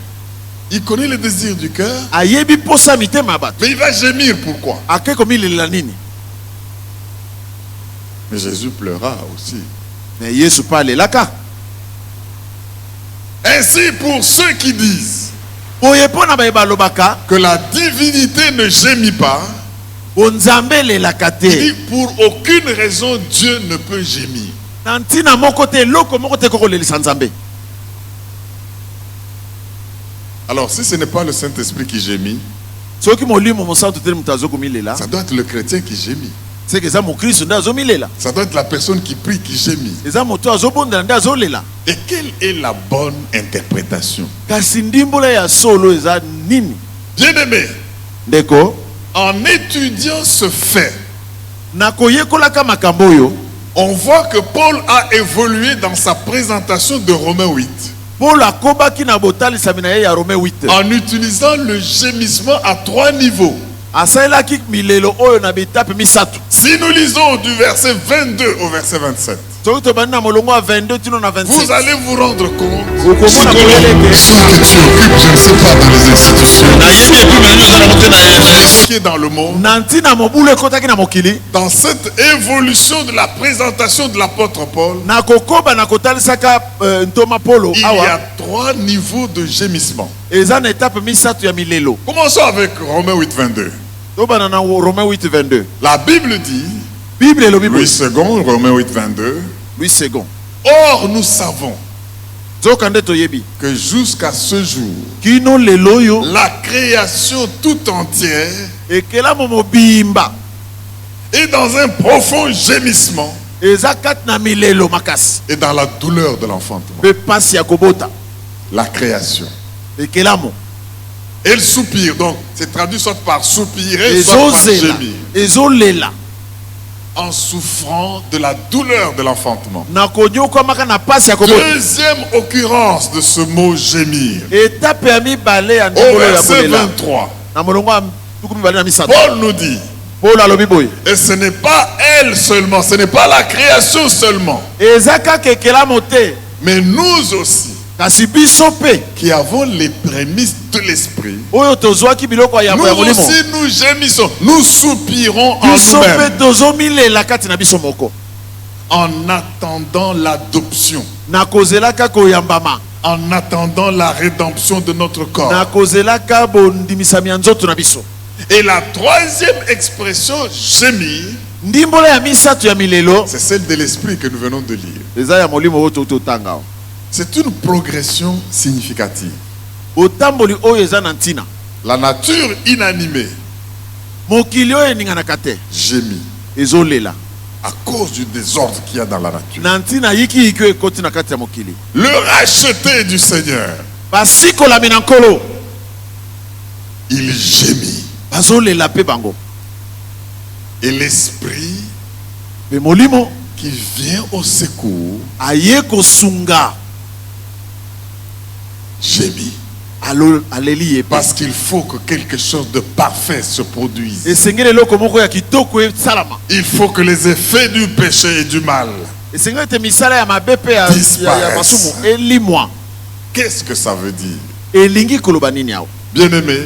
il connaît le désir du cœur, ayebi posa mitema ya bato mais il va gémir. Pourquoi? ake komilelela nini. Mais Jésus pleura aussi. me yesu mpe alelaka. Ainsi, pour ceux qui disent boye mpo na baye balobaka que la divinité ne gémit pas, bonzambe elelaka il te dit pour aucune raison Dieu ne peut gémir. na ntina moko te eloko moko te kokolelisa nzambe. Alors, si ce n'est pas le Saint-Esprit qui gémit, soki molimo mosantu te moto azokomilela ça doit être le chrétien qui gémit. seke eza mokristo nde azomilela Ça doit être la personne qui prie qui gémit. eza moto azobondela nde azolela. Et quelle est la bonne interprétation? kasi ndimbola ya solo eza nini. Bien-aimé, ndeko en étudiant ce fait, na koyekolaka makambo oyo on voit que Paul a évolué dans sa présentation de Romains 8 polo akobaki na botalisami na ye ya rome 8 en utilisant le gémissement à 3 niveaux. asalelaki milelo oyo na bitape misato. Si nous lisons du verset 22 au verset 27, soki tobandi na molongo ya 22 tino na vous 27 allez vous rendre compte okomona koyeleke ce que tu occupes, je ne sais pas, dans les institutions, nayebi epi milimo eza na kote na ye ce qui est dans le monde. na ntina mobulu ekotaki na mokili Dans cette évolution de la présentation de l'apôtre Paul, na kokoba na kotalisaka ntoma polo il y a awa 3 niveaux de gémissement. eza na etape misato ya milelo. Commençons avec Romains 8, 22. tobana na Romain 8 22 La Bible dit, bible elobi Louis II, Romains 8, 22, Louis second or nous savons zoka nde toyebi que jusqu'à ce jour, kino lelo oyo la création tout entière ekelamo mobimba Et dans un profond gémissement. eza kati na milelo makasi Et dans la douleur de l'enfantement. pe pasi ya kobota La création. ekelamo Elle soupire. Donc, c'est traduit soit par soupirer, soit par ezozela gémir. ezolela En souffrant de la douleur de l'enfantement. na konyokwamaka na pasi ya kobota. Deuxième occurrence de ce mot gémir. Etape ya mibale ya Au ndimolo ya verset kolela 23, na molongo ya tuku mibale na misato Paul nous dit, polo alobi boye et ce n'est pas elle seulement, ce n'est pas la création seulement, eza kaka ekelamo te mais nous aussi, kasi biso mpe qui avons les prémices de l'esprit, oyo tozwaki biloko ya nous molimo aussi nous gémissons, nous soupirons en biso mpe nous-mêmes tozomilela kati na biso moko en attendant l'adoption, na kozelaka koyambama en attendant la rédemption de notre na corps. kozelaka bondimisami ya nzoto na biso. Et la troisième expression, gémir, Ndimbolo ya misato ya milelo c'est celle de l'esprit que nous venons de lire. eza ya molimo oyo totanga C'est une progression significative. otamboli oyo eza na ntina La nature inanimée mokili oyo eninganaka te gémit ezolela à cause du désordre qu'il y a dans la nature. na ntina yiki oyo ekoti na kati ya mokili Le racheté du Seigneur, basikolami na nkolo il gémit. bazolela mpe bango Et l'esprit mpe molimo qui vient au secours aye kosunga gémit. aleli ye mpe Parce qu'il faut que quelque chose de parfait se produise. esengeli eloko moko ya kitoko esalama Il faut que les effets du péché et du mal. esengeli ete misala ya mabe mpe ya Disparaisse. masumu elimwa Qu'est-ce que ça veut dire? elingi koloba nini awo Bien-aimé,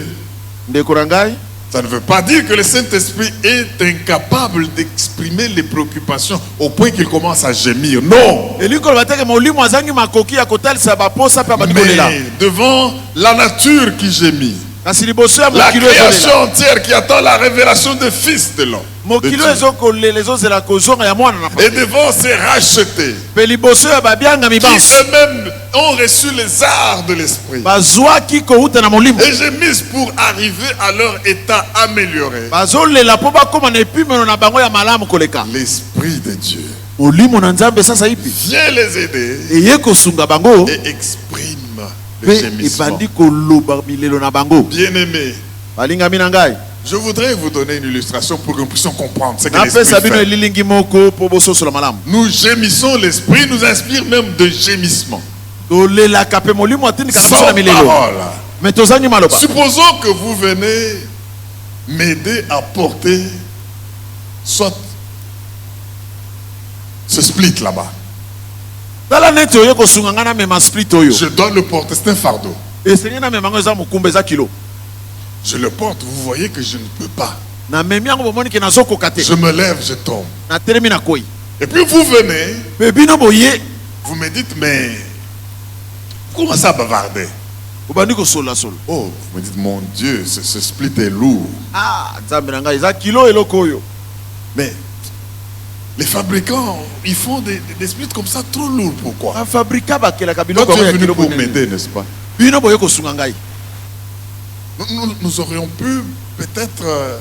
ndeko na ngai ça ne veut pas dire que le Saint-Esprit est incapable d'exprimer les préoccupations au point qu'il commence à gémir. Non. elingi koloba teke molimo azangi makoki ya kotalisa baposa mpe abandi kolela Mais devant la nature qui gémit, kasi liboso ya la mokili oyo création ezolela entière qui attend la révélation du Fils de l'homme, de mokili Dieu. oyo ezokolela ezozela kozonga ya mwana na Et papa devant ces rachetés mpe liboso ya babiangami qui banso eux-mêmes ont reçu les arts de l'esprit bazwaki kouta na molimo et gémissent pour arriver à leur état amélioré. bazolela mpo bakóma na epimelo na bango ya malamu koleka L'Esprit de Dieu molimo na nzambe sasa ipi vient les aider eye kosunga bango et exprime le mpe gémissement. ebandi koloba milelo na bango Bien-aimés, balingami na ngai je voudrais vous donner une illustration pour que nous puissions comprendre ce que napesa l'Esprit bino fait. elilingi moko mpo bososola malamu Nous gémissons, l'Esprit nous inspire même de gémissement. tolelaka mpe molimo atindikaka biso Sans na milelo parole. me tozangi maloba Supposons que vous venez m'aider à porter soit ce split là-bas. tala neti oye kosunga ngai namema split oyo Je dois le porter, c'est un fardeau. esengi namema yango eza mokumba eza kilo Je le porte, vous voyez que je ne peux pas. namemi yango bomoni ke nazokoka te Je me lève, je tombe. natelemi na koi Et puis vous venez, mpe bino boye vous me dites, mais comment ça bavarder? obandi kosolola-solo Oh, vous me dites, mon Dieu, ce split est lourd. nzambe na ngai eza kilo eloko oyo Mais les fabricants, ils font des splits comme ça trop lourds. Pourquoi? bafabrika bakelaka Toi, biloko tu yango es ya venu kilo pour bonene. m'aider, n'est-ce pas? bino boye kosunga ngai Nous aurions pu peut-être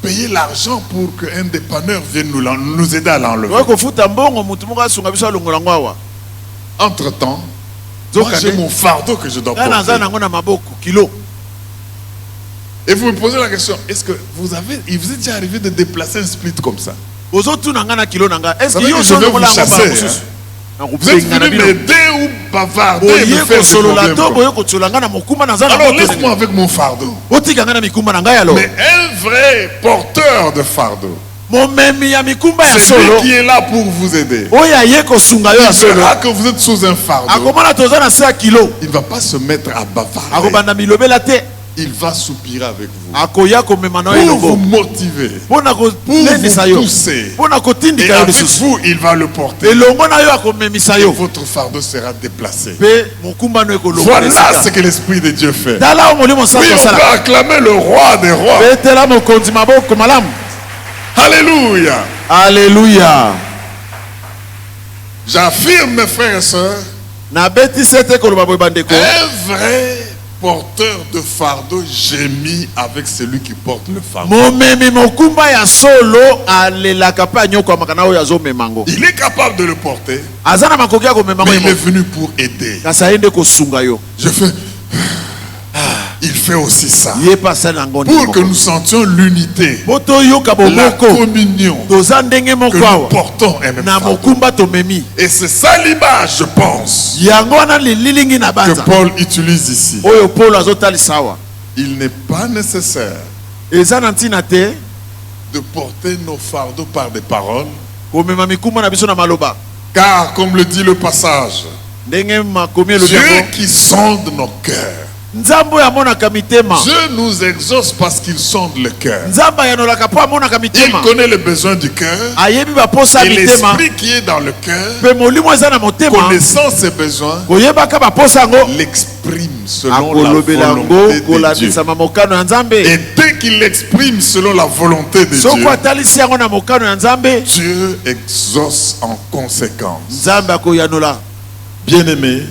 payer l'argent pour qu'un dépanneur vienne nous aider à l'enlever. oye kofuta mbongo motu moko asunga biso alongola yango awa Entre-temps, moi j'ai mon fardeau que je dois ngai naza porter. nango na maboko kilo Et vous me posez la question, est-ce que il vous est déjà arrivé de déplacer un split comme ça? ozotuna ngai na kilo na ngai Ça estce veut dire yo que je vais solongola vous yango mbala chasser, mosusu Vous êtes nakobenga na venu bino m'aider ou bavarder et me boye faire des kosolola problèmes, to quoi. boye kosola ngai na mokumba naza na Alors moto laisse-moi avec mon fardeau. otika ngai na mikumba na ngai alors Mais un vrai porteur de fardeau, momemi ya mikumba ya c'est lui solo qui est là pour vous aider. oyo aye kosunga yo ya Il solo verra que vous êtes sous un fardeau. akomona toza na se ya kilo Il ne va pas se mettre à bavarder. akobanda milobela te Il va soupirer avec vous. akoya komema na yo Pour vous elongo motiver. mpo na Pour kolendisa vous yo pousser. mpo na Et kotindika yo avec lisusu vous, il va le porter. elongo na yo akomemisa Et yo votre fardeau sera déplacé. mpe mokumba no ekolongola Voilà ce esika que l'Esprit de Dieu fait. tala o molimo Oui, santo on peut osala acclamer le roi des rois. betela mokonzi maboko malamu Alléluia. alleluya J'affirme, mes frères et sœurs, nabetisi ete koloba boye bandeko un vrai porteur de fardeau gémit avec celui qui porte le fardeau. momemi mokumba ya solo alelaka pe anyokwamaka na oyo azomemango. Il est capable de le porter, aza na makoki ya komemango mais il est ye venu pour aider. kasi aye nde kosunga yo. Je fais. Il fait aussi ça. ye mpe asali yango Pour que nous sentions l'unité, po toyoka la bomoko communion toza ndenge que moko nous awa portons un même na fardeau. mokumba tomemi. Et c'est ça l'image, je pense, yango wana lililingi na que banza Paul utilise ici. oyo Paul azotalisa awa. Il n'est pas nécessaire eza na ntina te de porter nos fardeaux par des paroles, komema mikumba na biso na maloba, car comme le dit le passage, ndenge makomi elobi Dieu yango qui sonde nos cœurs, nzambe oyo amonaka mitema, Dieu nous exauce parce qu'il sonde le cœur. nzambe ayanolaka mpo amonaka Il mitema, connaît les besoins du cœur ayebi baposa et ya mitema, l'esprit qui est dans le cœur, mpe molimo eza na motema connaissant ses besoins, koyebaka baposa yango l'exprime selon la akolobela yango volonté de Dieu. kolandisama mokano ya nzambe. Et dès qu'il l'exprime selon la volonté de soko Dieu, atalisi yango na mokano ya nzambe, Dieu exauce en conséquence. nzambe akoyanola. Bien-aimés,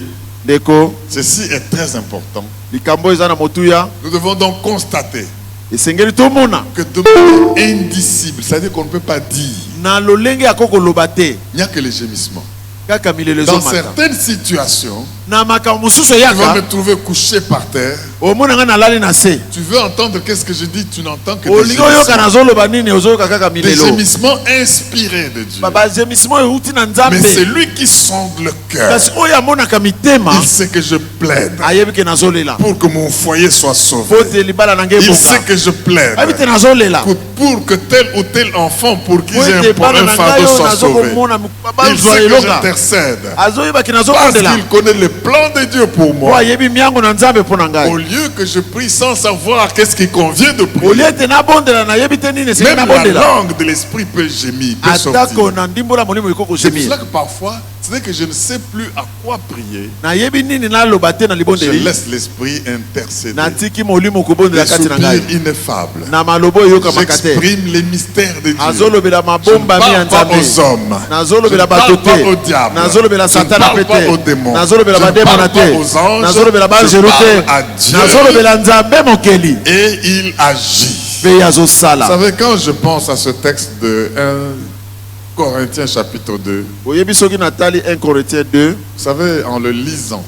ndeko ceci est très important. likambo eza na motuya, Nous devons donc constater esengeli tomona que de manière indicible, c'est-à-dire qu'on ne peut pas dire, na lolenge ya kokoloba te, il n'y a que les gémissements. kaka milelo Dans ezomata. certaines situations, na makambo mosusu tu vas me eyaka trouver couché par terre. omona nga nalali na se, Tu veux entendre qu'est-ce que je dis, tu n'entends que des olingi oyoka gémissements. nazoloba nini, ozoyoka kaka Des milelo. gémissements inspirés de Dieu. bazemisimo oyo euti na Mais nzambe, c'est lui qui sonde le cœur. kasi oyo amonaka mitema Il sait que je plaide ayebi ke nazolela pour que mon foyer soit po sauvé. te libala na ngai Il sait ebonga, que je plaide ayebi te nazolela pour que tel ou tel enfant pour qui po j'ai ete bana un na ngai fardeau oyo soit sauvé. nazokomona Il bazwa sait que elonga, j'intercède azoyebaki parce nazokondela qu'il connaît le plan de Dieu pour po moi. ayebi miango na nzambe mpo na Au ngai. lieu que je prie sans savoir qu'est-ce qui convient de prier, olie ete nabondela nayebi te nini esengeli même la nabondela, langue de l'esprit peut gémir, peut sortir. atako na ndimbola molimo ekoko C'est pour cela zemir, que parfois, c'est que je ne sais plus à quoi prier. nayebi nini naloba te na Je libondeli, laisse l'esprit intercéder. natiki molimo kobondela Des kati na soupirs ngai, ineffables. na maloba eyokamaka te, J'exprime les mystères de Dieu. azolobela Je ne mabomba mi ya parle pas nzambe, aux hommes. Je nazolobela ne parle bato pas te, au diable. nazolobela Je ne satana parle pe pas aux te, démons. nazolobela Je ne bademona parle pas te, aux anges. nazolobela Je banzelu parle à te, Dieu. nazolobela nzambe mokeli Et il agit. mpe Vous azosala. savez, quand je pense à ce texte de 1 Corinthiens chapitre 2, oyebi soki natali 1 Corinthiens 2 vous savez, en le lisant,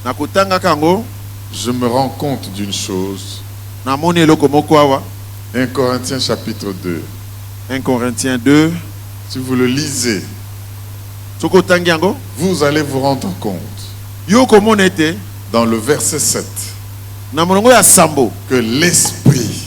na kotangaka yango, je me rends compte d'une chose. namoni eloko moko awa. 1 Corinthiens chapitre 2. 1 Corinthiens 2, Si vous le lisez, soki otangi yango, vous allez vous rendre compte, yo komona ete dans le verset 7, na molongo ya sambo que l'esprit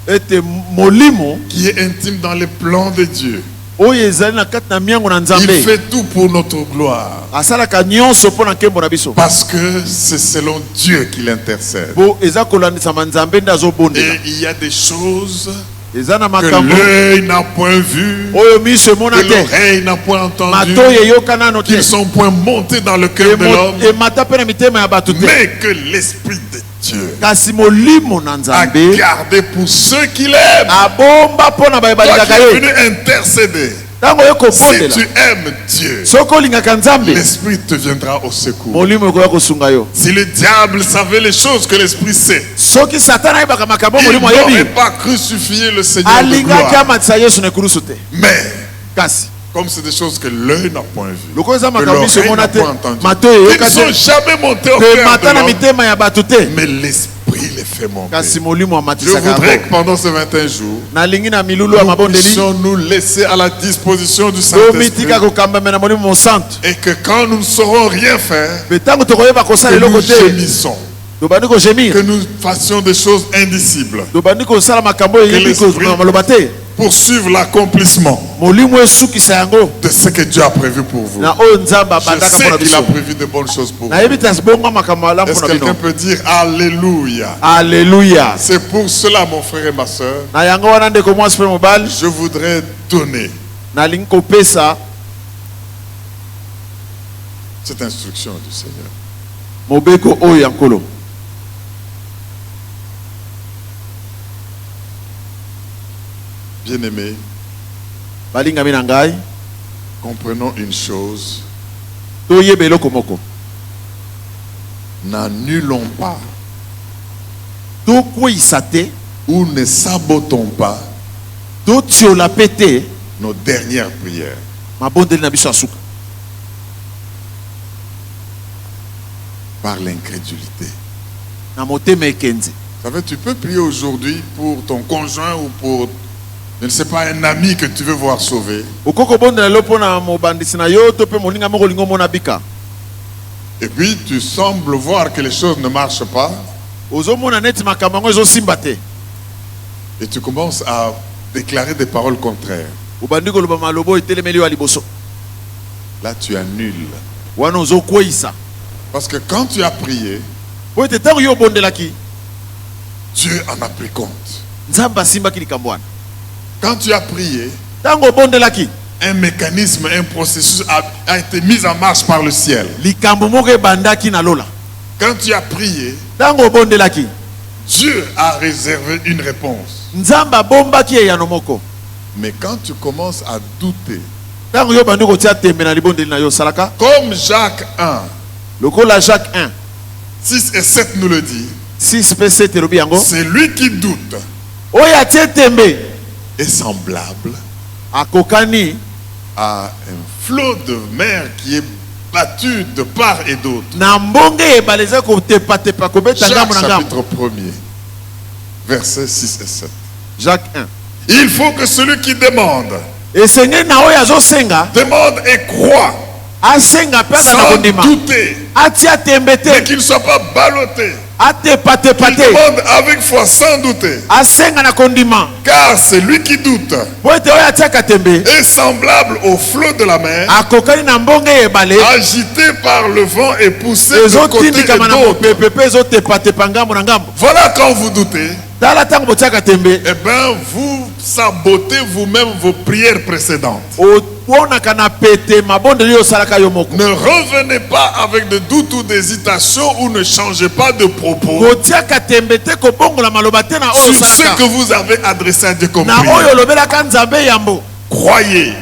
ete molimo qui est intime dans les plans de Dieu, oyo ezali na kati na miango na il nzambe fait tout pour notre gloire. asalaka nyonso mpo na nkembo na biso, Parce que c'est selon Dieu qu'il intercède. po eza kolandisama nzambe nde azobondela. Et il y a des choses eza na que makambo l'œil n'a point vu, oyo miso emona que te, l'oreille n'a point entendu, mato oyo eyoka nano qui te, ne sont point montés dans le cœur de l'homme, emata mpe na mitema ya bato te, mais que l'Esprit de Dieu kasi molimo na a nzambe gardé pour ceux qui l'aiment. abomba mpo na baye Toi qui balingaka es ye. venu intercéder, ntango oyo si kobondela, tu aimes Dieu, soki olingaka nzambe, l'Esprit te viendra au secours. molimo ekoya kosunga yo. Si le diable savait les choses que l'Esprit sait, soki satana ayebaka makambo il molimo n'aurait ayebi, pas crucifié le Seigneur de alingaki gloire. amatisa yesu na ekulusu te. Mais, Kasi comme c'est des choses que l'œil n'a point vu, lokola eza que makambo miso l'oreille emona n'a te, point entendu, mato oyo qui eyoka ne sont te, jamais montés au mpe cœur mata de na l'homme, mitema ya bato te, mais l'Esprit les fait monter. kasi molimo Je amatisaka voudrais yango. que pendant ces 21 jours, nalingi na milulu ya nous mabondeli puissions nous laisser à la disposition du tomitika Saint-Esprit kokambamela molimo mosantu, et que quand nous ne saurons rien faire, mpe ntango tokoyeba que kosala nous eloko te, gémissons, tobandi que kogémir, nous fassions des choses indicibles tobandi kosala makambo oyo yebi l'esprit- maloba te, pour suivre l'accomplissement molimo esukisa yango de ce que Dieu a prévu pour vous. na oyo nzambe Je abandaka sais mpona qu'il a biso. prévu de bonnes choses pour vous. nayebi te bongo makambo malamu Est-ce que mpona quelqu'un bino. peut dire Alléluia? Alleluya. C'est pour cela, mon frère et ma soeur, na yango wana ndeko mwasi mpe mobali, je voudrais donner nalingi kopesa cette instruction du Seigneur. mobeko oyo ya nkolo. Bien-aimés, balingami na ngai, comprenons une chose, toyeba eloko moko, n'annulons pas tokweyisa te ou ne sabotons pas totiola pe te nos dernières prières. mabondeli na biso ya suka Par l'incrédulité. na motema ekenzi. Vous savez, tu peux prier aujourd'hui pour ton conjoint ou pour, je ne sais pas, un ami que tu veux voir sauvé. Okoko bondela lo pona mobandisi na yo to pe moninga moko lingo mona bika. Et puis tu sembles voir que les choses ne marchent pas. Ozomona neti makambo yango ezosimba te. Et tu commences à déclarer des paroles contraires. Obandi koloba malobo etelemeli yo ya liboso. Là, tu annules. Wana ozokweyisa. Parce que quand tu as prié, Po ete tango yo obondelaki Dieu en a pris compte. nzambe asimbaki likambo wana. Quand tu as prié, Tango obondelaki un mécanisme, un processus a été mis en marche par le ciel. likambo moko ebandaki na lola. Quand tu as prié, Tango obondelaki Dieu a réservé une réponse. nzambe abombaki eyano moko. Mais quand tu commences à douter, Tango yo bandi kotia tembe na libondeli na yo salaka comme Jacques 1, lokola Jacques 1 6 et 7 nous le dit, 6 pe 7 elobi yango c'est lui qui doute oyo atie tembe est semblable akokani à un flot de mer qui est battu de part et d'autre. na mbonge ebale eza kotepatepa kobeta Jacques ngambo na ngambo. chapitre 1er, versets 6 et 7. Jacques 1 Il faut que celui qui demande esengeli na oyo azosenga et croit asenga mpe aka na sans kondima douter, atia tembe mais te qu'il ne soit pas ballotté. atepatepa Il te demande avec foi sans douter, asenga na kondima car celui qui doute po ete oyo atiaka tembe est semblable au flot de la mer, akokani na mbonge ebale agité par le vent et poussé de côté et ezotindikama na d'autre. mopepe mpe ezotepatepa ngambo na ngambo. Voilà quand vous doutez, Tala ntango botiaka tembe eh bien vous sabotez vous-même vos prières précédentes. oponaka na pete mabondeli oyo osalaka yo moko. Ne revenez pas avec de doutes ou d'hésitation ou ne changez pas de propos kotiaka tembe te kobongola maloba te na oyo sur ce osalaka que vous avez adressé à Dieu comme na prière. oyo olobelaka nzambe yambo Croyez.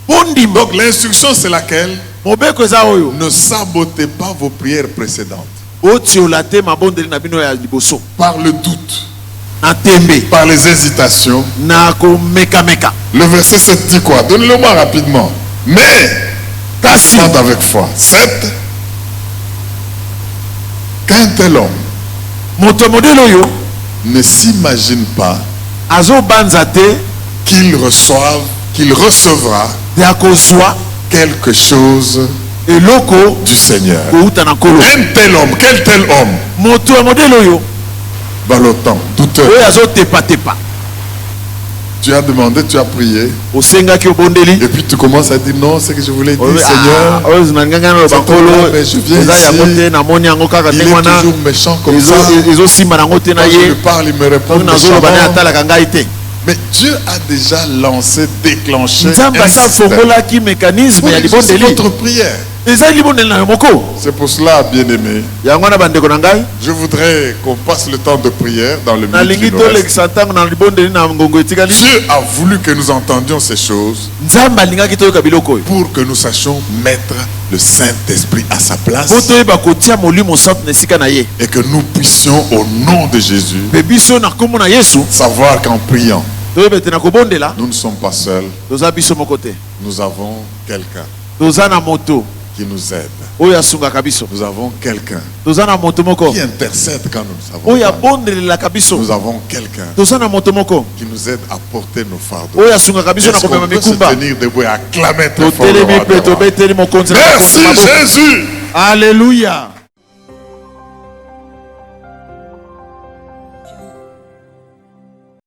bondimbo. Donc l'instruction c'est laquelle? mobeko eza oyo Ne sabotez pas vos prières précédentes otiola te mabondeli na bino ya liboso par le doute, na tembe par les hésitations. na komekameka. Le verset 7 dit quoi? Donnez-le-moi rapidement. Mais, kasi demande avec foi. 7. Qu'un tel homme moto modele oyo ne s'imagine pas azobanza te qu'il recevra ya kozwa quelque chose eloko du Seigneur. kouta na nkolo. Un tel homme, quel tel homme? moto ya modele oyo Balotant, douteux. oyo azotepatepa. Tu as demandé, tu as prié, osengaki obondeli et puis tu commences à dire non, c'est que je voulais dire, oyo Seigneur, oyo zinanganga na c'est bankolo toi, mais je viens eza yango te ici. namoni yango kaka Il ndenge est wana toujours méchant comme ça. ezosimba nango te na Quand je lui ye parle, il me répond soki nazoloba naye méchamment. atalaka ngai te. Mais Dieu a déjà lancé, déclenché nzambe un asa système. fongolaki mécanisme Pour ya exaucer libondeli votre prière. eza libondeli na yo moko. C'est pour cela, bien-aimé, yango wana bandeko na ngai je voudrais qu'on passe le temps de prière dans le nalingi minute qui nous reste. tolekisa ntango na libondeli na ngongo etikali. Dieu a voulu que nous entendions ces choses nzambe alingaki toyoka biloko oyo pour que nous sachions mettre le Saint-Esprit à sa place po toyeba kotia molimo santo na esika na ye et que nous puissions, au nom de Jésus, mpe biso na nkombo na yesu savoir qu'en priant, toyeba ete na kobondela nous ne sommes pas seuls, toza biso moko te, nous avons quelqu'un toza na moto qui nous aide. oyo asungaka biso, Nous avons quelqu'un toza na moto moko qui intercède quand nous ne savons oyo pas. abondelelaka biso, Nous avons quelqu'un toza na moto moko qui nous aide à porter nos fardeaux. oyo asungaka biso na Est-ce komema qu'on peut se mikumba. tenir debout et acclamer très fort le totelemi roi mpe des rois? tobeteli mokonzi na Merci maboko. Jésus. Alléluia.